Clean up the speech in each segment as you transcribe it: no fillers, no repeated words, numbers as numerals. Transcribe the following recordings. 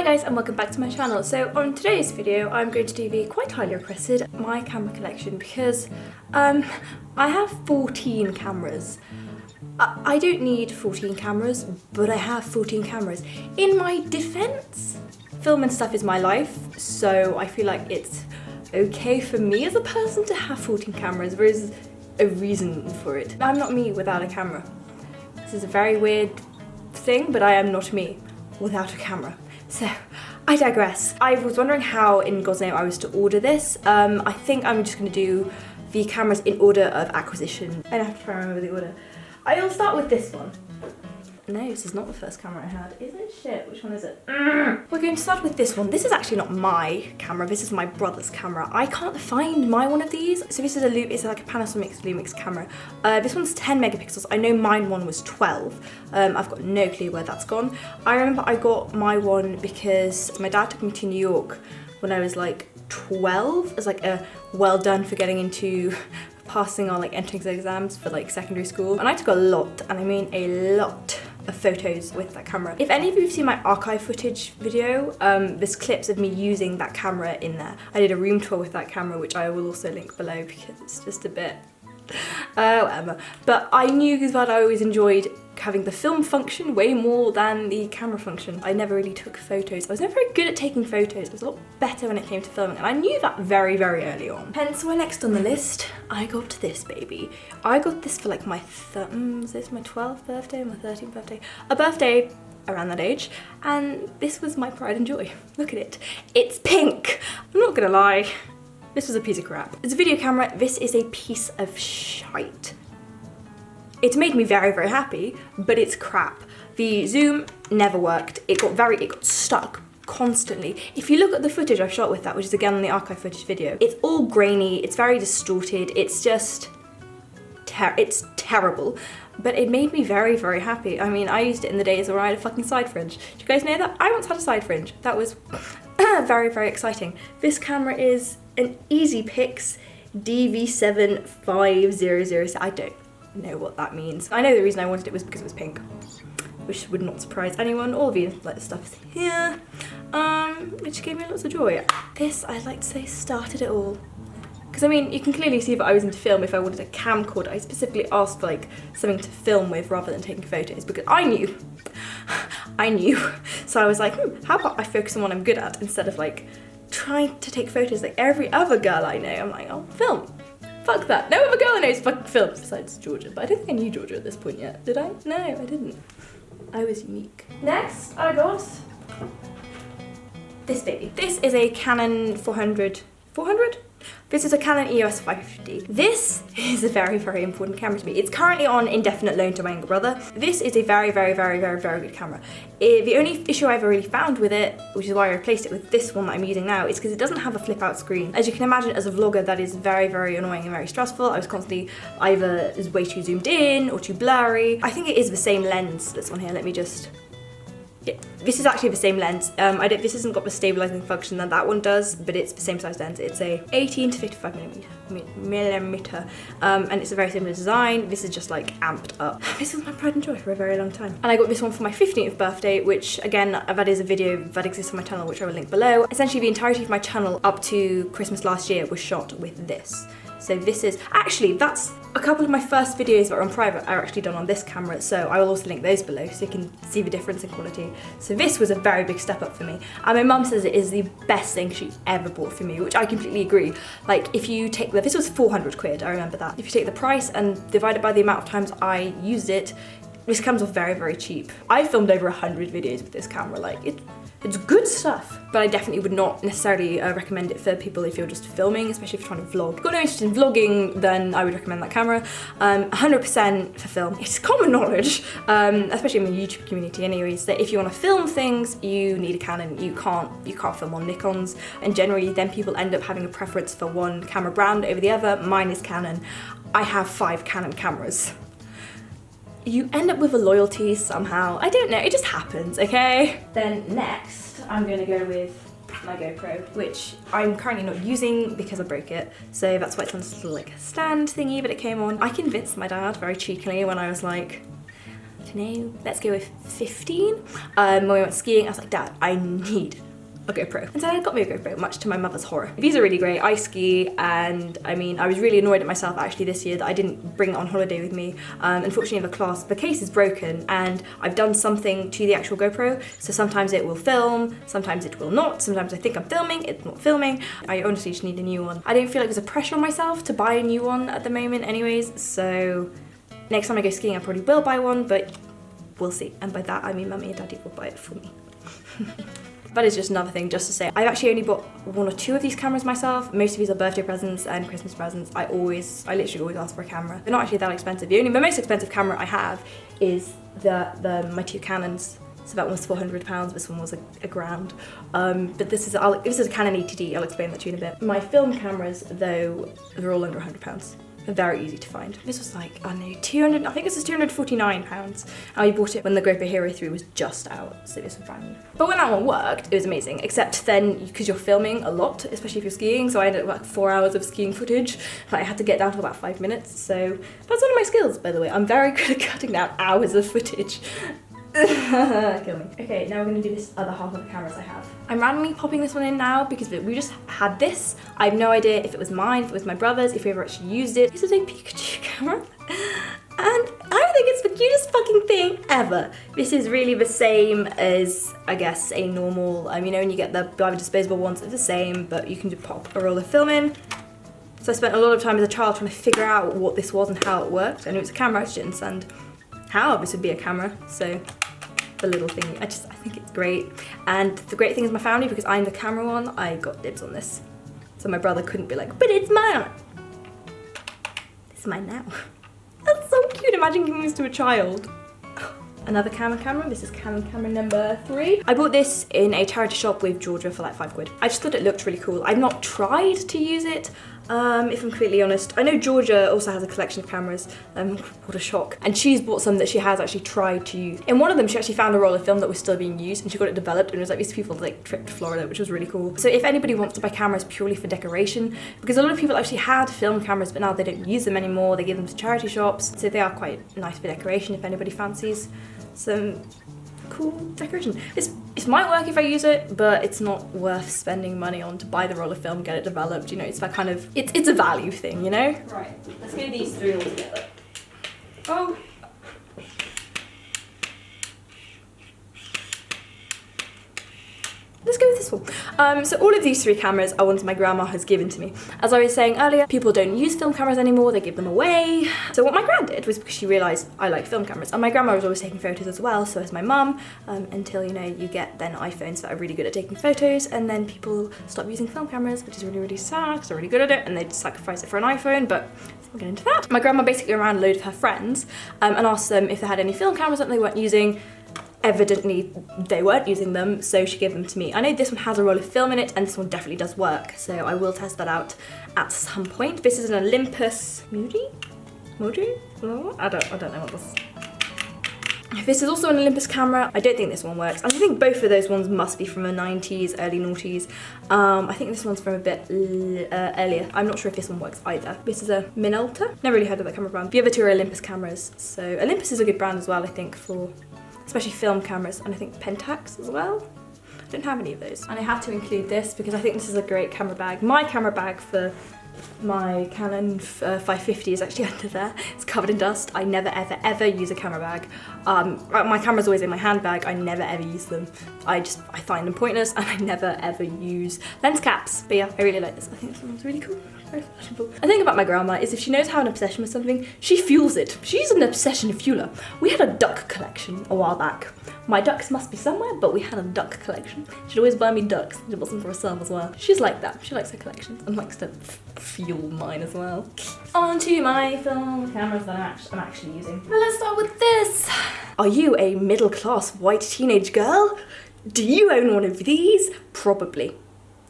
Hi guys and welcome back to my channel. So on today's video I'm going to do the quite highly requested my camera collection because I have 14 cameras. I don't need 14 cameras, but I have 14 cameras. In my defense, film and stuff is my life, so I feel like it's okay for me as a person to have 14 cameras. There is a reason for it. I'm not me without a camera. This is a very weird thing, but I am not me without a camera. So, I digress. I was wondering how in God's name I was to order this. I think I'm just going to do the cameras in order of acquisition. I don't have to try and remember the order. I'll start with this one. No, this is not the first camera I had. Is it? Shit, which one is it? We're going to start with this one. This is actually not my camera, this is my brother's camera. I can't find my one of these. So this is it's like a Panasonic Lumix camera. This one's 10 megapixels. I know mine one was 12. I've got no clue where that's gone. I remember I got my one because my dad took me to New York when I was like 12 as like a well done for getting into passing on like entrance exams for like secondary school. And I took a lot, and I mean a lot, of photos with that camera. If any of you have seen my archive footage video, there's clips of me using that camera in there. I did a room tour with that camera, which I will also link below because it's just a bit whatever. But I knew that I always enjoyed having the film function way more than the camera function. I never really took photos. I was never very good at taking photos. I was a lot better when it came to filming, and I knew that very, very early on. Hence why next on the list, I got this baby. I got this for like my, is this my 12th birthday, my 13th birthday? A birthday around that age, and this was my pride and joy. Look at it. It's pink. I'm not gonna lie. This was a piece of crap. It's a video camera. This is a piece of shite. It's made me very, very happy, but it's crap. The zoom never worked. It got stuck constantly. If you look at the footage I've shot with that, which is again on the archive footage video, it's all grainy, it's very distorted, it's just, it's terrible. But it made me very, very happy. I mean, I used it in the days where I had a fucking side fringe. Do you guys know that? I once had a side fringe. That was very, very exciting. This camera is an EasyPix DV7500. I don't know what that means. I know the reason I wanted it was because it was pink, which would not surprise anyone. All the like stuff is here, which gave me lots of joy. This, I'd like to say, started it all. Because I mean, you can clearly see that I was into film. If I wanted a camcorder, I specifically asked for like something to film with rather than taking photos, because I knew. So I was like, how about I focus on what I'm good at instead of like trying to take photos like every other girl I know. I'm like, oh, film. Fuck that. No other girl I know is fucking films besides Georgia. But I don't think I knew Georgia at this point yet. Did I? No, I didn't. I was unique. Next, I got this baby. This is a Canon 400. This is a Canon EOS 550. This is a very, very important camera to me. It's currently on indefinite loan to my younger brother. This is a very, very, very, very, very good camera. The only issue I've really found with it, which is why I replaced it with this one that I'm using now, is because it doesn't have a flip out screen. As you can imagine, as a vlogger, that is very, very annoying and very stressful. I was constantly either way too zoomed in or too blurry. I think it is the same lens that's on here. Let me just... Yeah, this is actually the same lens. This hasn't got the stabilizing function that that one does, but it's the same size lens. It's a 18 to 55 millimeter, and it's a very similar design. This is just like amped up. This was my pride and joy for a very long time. And I got this one for my 15th birthday, which again, that is a video that exists on my channel, which I will link below. Essentially, the entirety of my channel up to Christmas last year was shot with this. So this is, actually, that's a couple of my first videos that are on private are actually done on this camera, so I will also link those below so you can see the difference in quality. So this was a very big step up for me. And my mum says it is the best thing she ever bought for me, which I completely agree. Like, if you take this was 400 quid, I remember that. If you take the price and divide it by the amount of times I used it, this comes off very, very cheap. I filmed over 100 videos with this camera, like, it's good stuff, but I definitely would not necessarily recommend it for people if you're just filming, especially if you're trying to vlog. If you've got no interest in vlogging, then I would recommend that camera. 100% for film. It's common knowledge, especially in the YouTube community anyways, that if you want to film things, you need a Canon. You can't film on Nikons, and generally then people end up having a preference for one camera brand over the other. Mine is Canon. I have 5 Canon cameras. You end up with a loyalty somehow. I don't know, it just happens, okay? Then next, I'm gonna go with my GoPro, which I'm currently not using because I broke it. So that's why it's on this little like stand thingy that it came on. I convinced my dad very cheekily when I was like don't know, let's go with 15. When we went skiing, I was like, Dad, I need a GoPro. And so I got me a GoPro, much to my mother's horror. These are really great. I ski, and I mean, I was really annoyed at myself actually this year that I didn't bring it on holiday with me. Unfortunately, the case is broken, and I've done something to the actual GoPro, so sometimes it will film, sometimes it will not, sometimes I think I'm filming, it's not filming. I honestly just need a new one. I don't feel like there's a pressure on myself to buy a new one at the moment anyways, so next time I go skiing I probably will buy one, but we'll see. And by that I mean Mummy and Daddy will buy it for me. That is just another thing just to say. I've actually only bought 1 or 2 of these cameras myself. Most of these are birthday presents and Christmas presents. I literally always ask for a camera. They're not actually that expensive. The most expensive camera I have is my 2 Canons. So that one was £400, this one was a grand. But this is a Canon ETD, I'll explain that to you in a bit. My film cameras, though, they're all under £100. They're very easy to find. This was like, I don't know, 200, I think this is £249. I bought it when the GoPro Hero 3 was just out, so this was brand new. But when that one worked, it was amazing, except then, because you're filming a lot, especially if you're skiing, so I ended up with like 4 hours of skiing footage. Like, I had to get down to about 5 minutes, so that's one of my skills, by the way. I'm very good at cutting down hours of footage. Kill me. Okay, now we're gonna do this other half of the cameras I have. I'm randomly popping this one in now because we just had this. I have no idea if it was mine, if it was my brother's, if we ever actually used it. This is a Pikachu camera. And I think it's the cutest fucking thing ever. This is really the same as, I guess, a normal, you know, when you get the disposable ones, it's the same, but you can just pop a roll of film in. So I spent a lot of time as a child trying to figure out what this was and how it worked. And it was a camera, I just didn't understand how this would be a camera, so the little thingy, I think it's great. And the great thing is my family, because I'm the camera one, I got dibs on this. So my brother couldn't be like, but it's mine. It's mine now. That's so cute, imagine giving this to a child. Another Canon camera, this is Canon camera number 3. I bought this in a charity shop with Georgia for like £5. I just thought it looked really cool. I've not tried to use it, if I'm completely honest. I know Georgia also has a collection of cameras, what a shock. And she's bought some that she has actually tried to use. In one of them, she actually found a roll of film that was still being used, and she got it developed, and it was like these people like tripped to Florida, which was really cool. So if anybody wants to buy cameras purely for decoration, because a lot of people actually had film cameras, but now they don't use them anymore, they give them to charity shops, so they are quite nice for decoration if anybody fancies some cool decoration. This might work if I use it, but it's not worth spending money on to buy the roll of film, get it developed, you know, it's that kind of, it's a value thing, you know? Right, let's go these 3 all together. Oh. Let's go with this one. So all of these 3 cameras are ones my grandma has given to me. As I was saying earlier, people don't use film cameras anymore, they give them away. So what my gran did was, because she realised I like film cameras, and my grandma was always taking photos as well, so is my mum, until, you know, you get then iPhones that are really good at taking photos, and then people stop using film cameras, which is really, really sad, because they're really good at it, and they sacrifice it for an iPhone, but we'll get into that. My grandma basically ran a load of her friends and asked them if they had any film cameras that they weren't using. Evidently they weren't using them, so she gave them to me. I know this one has a roll of film in it, and this one definitely does work, so I will test that out at some point. This is an Olympus Moji? I don't know what this is. This is also an Olympus camera. I don't think this one works. I think both of those ones must be from the 90s, early noughties. I think this one's from a bit earlier. I'm not sure if this one works either. This is a Minolta. Never really heard of that camera brand. The other 2 are Olympus cameras. So Olympus is a good brand as well, I think, for especially film cameras, and I think Pentax as well. I don't have any of those. And I have to include this because I think this is a great camera bag. My camera bag for my Canon 550 is actually under there. It's covered in dust. I never ever ever use a camera bag. My camera's always in my handbag. I never ever use them. I find them pointless, and I never ever use lens caps. But yeah, I really like this. I think this one's really cool. Very fashionable. The thing about my grandma is if she knows how an obsession with something, she fuels it. She's an obsession fueler. We had a duck collection a while back. My ducks must be somewhere, but we had a duck collection. She'd always buy me ducks. She bought some for herself as well. She's like that. She likes her collections and likes to fuel mine as well. On to my film cameras that I'm actually using. Well, let's start with this. Are you a middle-class white teenage girl? Do you own one of these? Probably.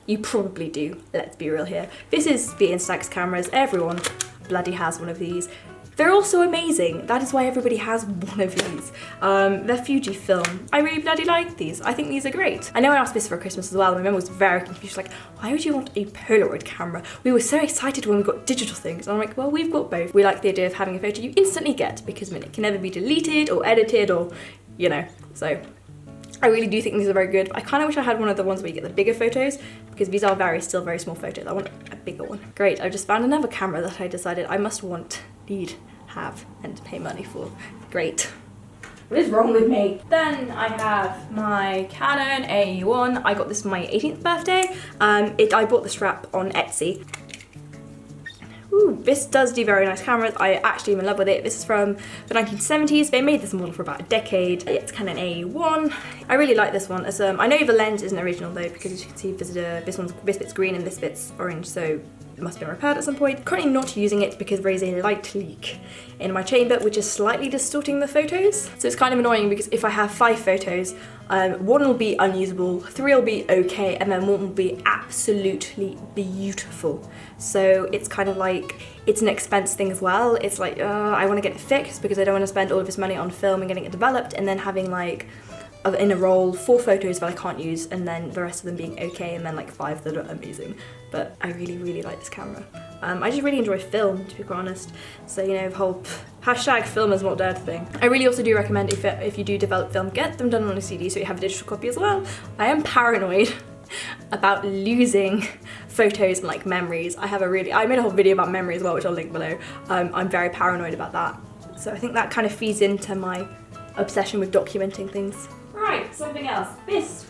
You probably do, let's be real here. This is the Instax cameras, everyone bloody has one of these. They're also amazing. That is why everybody has one of these. They're Fujifilm. I really bloody like these. I think these are great. I know I asked this for Christmas as well. My mum was very confused. She's like, why would you want a Polaroid camera? We were so excited when we got digital things. And I'm like, well, we've got both. We like the idea of having a photo you instantly get because it can never be deleted or edited or, you know, so. I really do think these are very good. I kind of wish I had one of the ones where you get the bigger photos because these are still very small photos. I want a bigger one. Great, I've just found another camera that I decided I must need, have, and pay money for. Great. What is wrong with me? Then I have my Canon AE1. I got this for my 18th birthday. I bought the strap on Etsy. Ooh, this does do very nice cameras. I actually am in love with it. This is from the 1970s. They made this model for about a decade. It's Canon AE1. I really like this one. I know the lens isn't original though, because as you can see, this bit's green and this bit's orange, so it must have been repaired at some point. Currently not using it because there is a light leak in my chamber, which is slightly distorting the photos. So it's kind of annoying because if I have 5 photos, one will be unusable, 3 will be okay, and then 1 will be absolutely beautiful. So it's kind of like, it's an expense thing as well. It's like, I want to get it fixed because I don't want to spend all of this money on film and getting it developed and then having like, in a roll, 4 photos that I can't use and then the rest of them being okay and then like 5 that are amazing. But I really, really like this camera. I just really enjoy film, to be quite honest. So, you know, the whole hashtag film is not dead thing. I really also do recommend if you do develop film, get them done on a CD so you have a digital copy as well. I am paranoid about losing photos and like memories. I made a whole video about memory as well, which I'll link below. I'm very paranoid about that. So I think that kind of feeds into my obsession with documenting things. Right, something else. This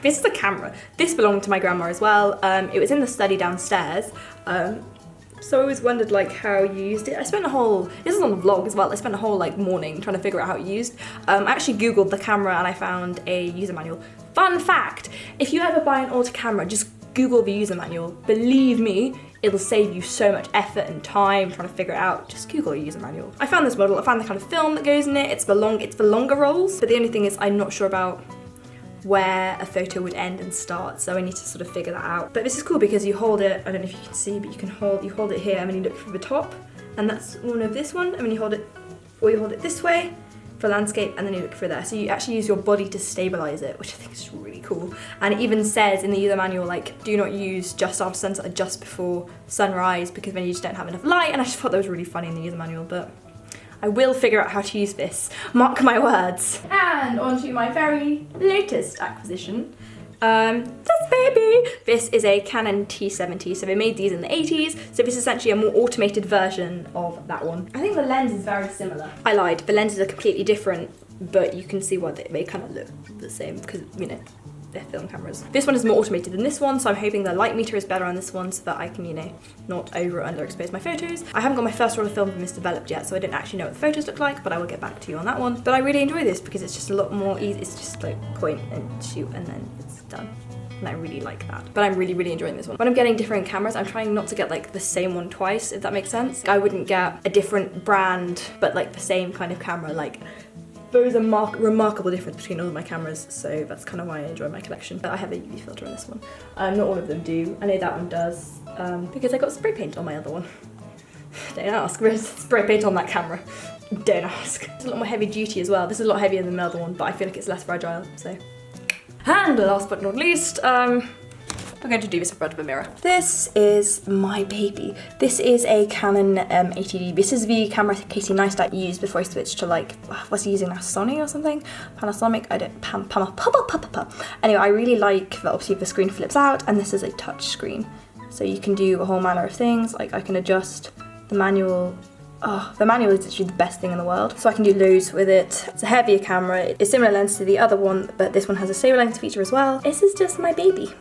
is a camera. This belonged to my grandma as well. It was in the study downstairs. So I always wondered like how you used it. This is on the vlog as well, I spent a whole like morning trying to figure out how it used. I actually googled the camera and I found a user manual. Fun fact, if you ever buy an old camera, just Google the user manual. Believe me, it'll save you so much effort and time trying to figure it out. Just Google a user manual. I found this model, I found the kind of film that goes in it. It's for longer rolls, but the only thing is I'm not sure about where a photo would end and start, so I need to sort of figure that out. But this is cool because you hold it, I don't know if you can see, but you hold it here and then you look through the top, and that's one of this one, and then you hold it this way for landscape, and then you look through there. So you actually use your body to stabilize it, which I think is really cool. And it even says in the user manual, like, do not use just after sunset or just before sunrise because then you just don't have enough light, and I just thought that was really funny in the user manual, but I will figure out how to use this, mark my words. And on to my very latest acquisition. This baby! This is a Canon T70, so they made these in the 80s, so this is essentially a more automated version of that one. I think the lens is very similar. I lied, the lenses are completely different, but you can see why they kind of look the same, because, you know, they're film cameras. This one is more automated than this one, so I'm hoping the light meter is better on this one so that I can, you know, not over or underexpose my photos. I haven't got my first roll of film from this developed yet, so I don't actually know what the photos look like, but I will get back to you on that one. But I really enjoy this because it's just a lot more easy. It's just like point and shoot and then it's done. And I really like that. But I'm really, really enjoying this one. When I'm getting different cameras, I'm trying not to get like the same one twice, if that makes sense. I wouldn't get a different brand, but like the same kind of camera. Like, there is a remarkable difference between all of my cameras, so that's kind of why I enjoy my collection. But I have a UV filter on this one. Not all of them do. I know that one does, because I got spray paint on my other one. Don't ask, there's spray paint on that camera. Don't ask. It's a lot more heavy duty as well. This is a lot heavier than the other one, but I feel like it's less fragile, so. And last but not least, we're going to do this in front of a mirror. This is my baby. This is a Canon 80D. This is the camera Casey Neistat used before I switched to like, was he using now, Sony or something? Panasonic, I don't, Anyway, I really like that obviously the screen flips out and this is a touch screen. So you can do a whole manner of things, like I can adjust the manual. Oh, the manual is literally the best thing in the world. So I can do loads with it. It's a heavier camera. It's similar lens to the other one, but this one has a stable lens feature as well. This is just my baby.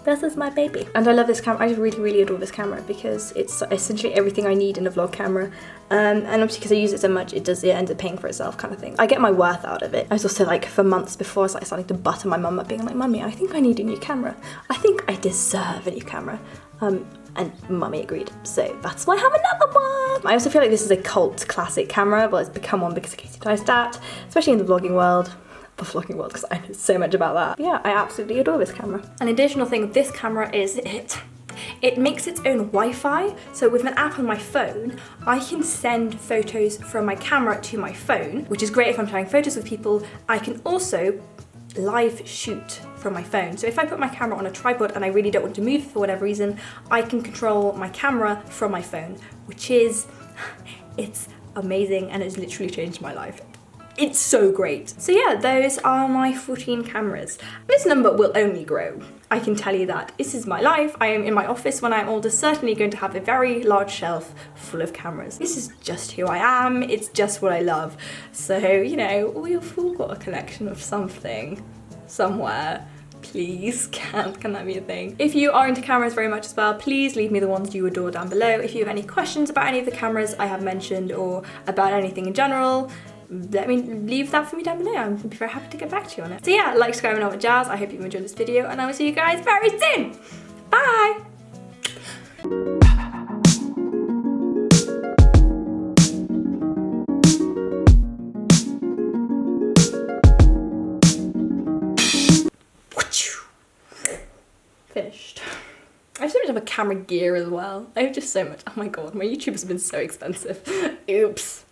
This is my baby. And I love this camera. I just really, really adore this camera because it's essentially everything I need in a vlog camera. And obviously because I use it so much, it ends up paying for itself kind of thing. I get my worth out of it. I was also like, for months before, I was like starting to butter my mum up being like, Mummy, I think I need a new camera. I think I deserve a new camera. And Mummy agreed. So that's why I have another one. I also feel like this is a cult classic camera. Well, it's become one because of Casey Neistat, especially in the vlogging world. Because I know so much about that. Yeah, I absolutely adore this camera. An additional thing with this camera is it it makes its own Wi-Fi. So with an app on my phone, I can send photos from my camera to my phone, which is great if I'm taking photos with people. I can also live shoot from my phone. So if I put my camera on a tripod and I really don't want to move for whatever reason, I can control my camera from my phone, which is, it's amazing and it's literally changed my life. It's so great. So yeah, those are my 14 cameras. This number will only grow. I can tell you that. This is my life. I am in my office when I'm older, certainly going to have a very large shelf full of cameras. This is just who I am. It's just what I love. So, you know, we've all got a collection of something somewhere. Please, can that be a thing? If you are into cameras very much as well, please leave me the ones you adore down below. If you have any questions about any of the cameras I have mentioned or about anything in general, leave that for me down below. I'm be very happy to get back to you on it. So yeah, like, subscribe, and all that jazz. I hope you've enjoyed this video, and I will see you guys very soon. Bye! Finished. I have so much of a camera gear as well. I have just so much. Oh my god, my YouTube has been so expensive. Oops.